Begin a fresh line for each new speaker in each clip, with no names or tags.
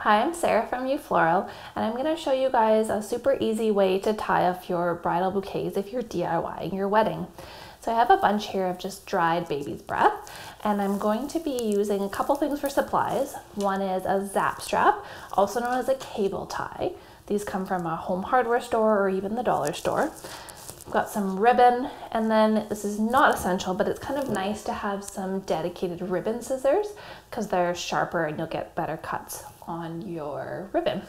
Hi, I'm Sarah from Floral, and I'm going to show you guys a super easy way to tie up your bridal bouquets if you're DIYing your wedding. So I have a bunch here of just dried baby's breath, and I'm going to be using a couple things for supplies. One is a zap strap, also known as a cable tie. These come from a home hardware store or even the dollar store. I've got some ribbon, and then this is not essential, but it's kind of nice to have some dedicated ribbon scissors because they're sharper and you'll get better cuts on your ribbon.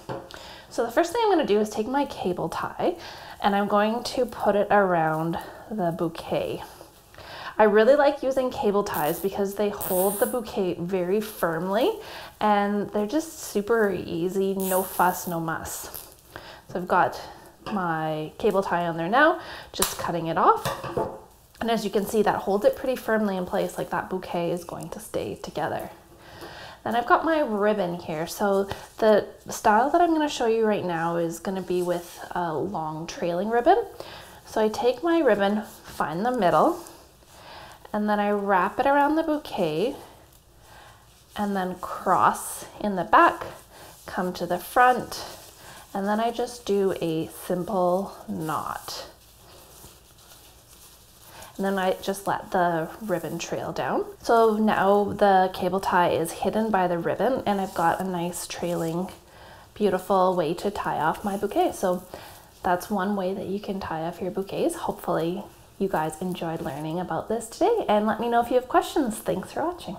So the first thing I'm going to do is take my cable tie and I'm going to put it around the bouquet. I really like using cable ties because they hold the bouquet very firmly and they're just super easy, no fuss, no muss. So I've got my cable tie on there now, just cutting it off. And as you can see, that holds it pretty firmly in place, like that bouquet is going to stay together. Then I've got my ribbon here. So the style that I'm going to show you right now is going to be with a long trailing ribbon. So I take my ribbon, find the middle, and then I wrap it around the bouquet and then cross in the back, come to the front, and then I just do a simple knot. And then I just let the ribbon trail down. So now the cable tie is hidden by the ribbon and I've got a nice trailing, beautiful way to tie off my bouquet. So that's one way that you can tie off your bouquets. Hopefully you guys enjoyed learning about this today, and let me know if you have questions. Thanks for watching.